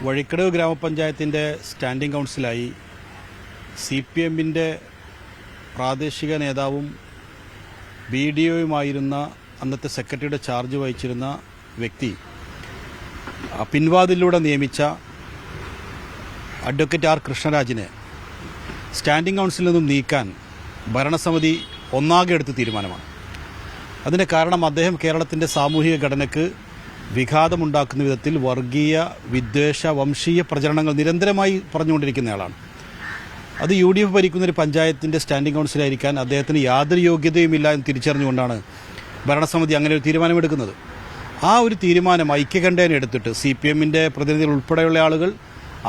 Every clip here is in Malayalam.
വഴിക്കടവ് ഗ്രാമപഞ്ചായത്തിൻ്റെ സ്റ്റാൻഡിംഗ് കൗൺസിലായി CPMൻ്റെ പ്രാദേശിക നേതാവും BDOയുമായിരുന്ന അന്നത്തെ സെക്രട്ടറിയുടെ ചാർജ് വഹിച്ചിരുന്ന വ്യക്തി പിൻവാതിലൂടെ നിയമിച്ച അഡ്വക്കേറ്റ് R കൃഷ്ണരാജിനെ സ്റ്റാൻഡിംഗ് കൗൺസിലിൽ നിന്നും നീക്കാൻ ഭരണസമിതി ഒന്നാകെ എടുത്ത തീരുമാനമാണ്. അതിന് കാരണം അദ്ദേഹം കേരളത്തിൻ്റെ സാമൂഹിക ഘടനയ്ക്ക് വിഘാതമുണ്ടാക്കുന്ന വിധത്തിൽ വർഗീയ, വിദ്വേഷ, വംശീയ പ്രചരണങ്ങൾ നിരന്തരമായി പറഞ്ഞുകൊണ്ടിരിക്കുന്നയാളാണ്. അത് UDF ഭരിക്കുന്നൊരു പഞ്ചായത്തിൻ്റെ സ്റ്റാൻഡിംഗ് കൗൺസിലായിരിക്കാൻ അദ്ദേഹത്തിന് യാതൊരു യോഗ്യതയുമില്ല എന്ന് തിരിച്ചറിഞ്ഞുകൊണ്ടാണ് ഭരണസമിതി അങ്ങനെ ഒരു തീരുമാനമെടുക്കുന്നത്. ആ ഒരു തീരുമാനം ഐക്യകണ്ഠേന എടുത്തിട്ട് CPMൻ്റെ പ്രതിനിധികൾ ഉൾപ്പെടെയുള്ള ആളുകൾ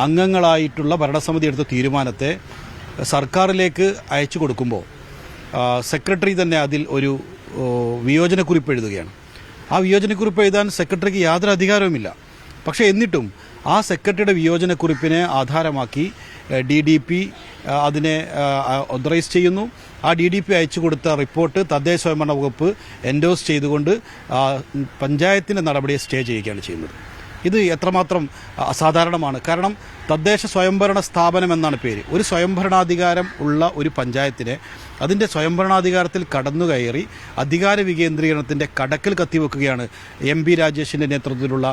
അംഗങ്ങളായിട്ടുള്ള ഭരണസമിതി എടുത്ത തീരുമാനത്തെ സർക്കാരിലേക്ക് അയച്ചു കൊടുക്കുമ്പോൾ സെക്രട്ടറി തന്നെ അതിൽ ഒരു വിയോജനക്കുറിപ്പ് എഴുതുകയാണ്. ആ വിയോജനക്കുറിപ്പ് എഴുതാൻ സെക്രട്ടറിക്ക് യാതൊരു അധികാരവുമില്ല. പക്ഷേ എന്നിട്ടും ആ സെക്രട്ടറിയുടെ വിയോജനക്കുറിപ്പിനെ ആധാരമാക്കി DDP അതിനെ ഓതറൈസ് ചെയ്യുന്നു. ആ DDP അയച്ചു കൊടുത്ത റിപ്പോർട്ട് തദ്ദേശ സ്വയംഭരണ വകുപ്പ് എൻഡോസ് ചെയ്തുകൊണ്ട് പഞ്ചായത്തിൻ്റെ നടപടിയെ സ്റ്റേ ചെയ്യുകയാണ് ചെയ്യുന്നത്. ഇത് എത്രമാത്രം അസാധാരണമാണ്. കാരണം തദ്ദേശ സ്വയംഭരണ സ്ഥാപനം എന്നാണ് പേര്. ഒരു സ്വയംഭരണാധികാരം ഉള്ള ഒരു പഞ്ചായത്തിനെ അതിൻ്റെ സ്വയംഭരണാധികാരത്തിൽ കടന്നുകയറി അധികാര വികേന്ദ്രീകരണത്തിൻ്റെ കടക്കൽ കത്തിവെക്കുകയാണ് MP രാജേഷിൻ്റെ നേതൃത്വത്തിലുള്ള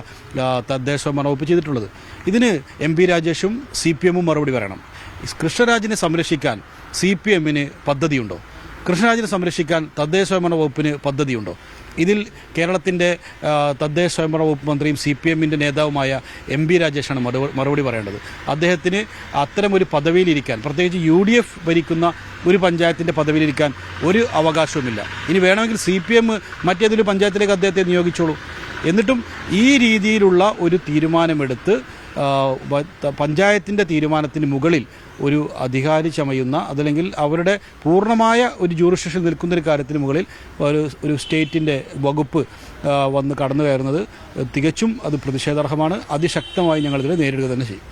തദ്ദേശ സ്വയംഭരണ വകുപ്പ് ചെയ്തിട്ടുള്ളത്. ഇതിന് MP രാജേഷും CPMും മറുപടി പറയണം. കൃഷ്ണരാജിനെ സംരക്ഷിക്കാൻ CPMന് പദ്ധതിയുണ്ടോ? കൃഷ്ണരാജിനെ സംരക്ഷിക്കാൻ തദ്ദേശ സ്വയംഭരണ വകുപ്പിന് പദ്ധതിയുണ്ടോ? ഇതിൽ കേരളത്തിൻ്റെ തദ്ദേശ സ്വയംഭരണ വകുപ്പ് മന്ത്രിയും CPMൻ്റെ നേതാവുമായ MP രാജേഷാണ് മറുപടി പറയേണ്ടത്. അദ്ദേഹത്തിന് അത്തരം ഒരു പദവിയിലിരിക്കാൻ, പ്രത്യേകിച്ച് UDF ഭരിക്കുന്ന ഒരു പഞ്ചായത്തിൻ്റെ പദവിയിലിരിക്കാൻ ഒരു അവകാശവുമില്ല. ഇനി വേണമെങ്കിൽ CPM മറ്റേതൊരു പഞ്ചായത്തിലേക്ക് അദ്ദേഹത്തെ നിയോഗിച്ചോളൂ. എന്നിട്ടും ഈ രീതിയിലുള്ള ഒരു തീരുമാനമെടുത്ത് പഞ്ചായത്തിൻ്റെ തീരുമാനത്തിന് മുകളിൽ ഒരു അധികാരി ചമയുന്ന, അതല്ലെങ്കിൽ അവരുടെ പൂർണ്ണമായ ഒരു ജൂറിസ്ഡിക്ഷൻ നിൽക്കുന്നൊരു കാര്യത്തിന് മുകളിൽ ഒരു സ്റ്റേറ്റിൻ്റെ വകുപ്പ് വന്ന് കടന്നു കയറുന്നത് തികച്ചും അത് പ്രതിഷേധാർഹമാണ്. അതിശക്തമായി ഞങ്ങളിതിനെ നേരിടുക തന്നെ ചെയ്യും.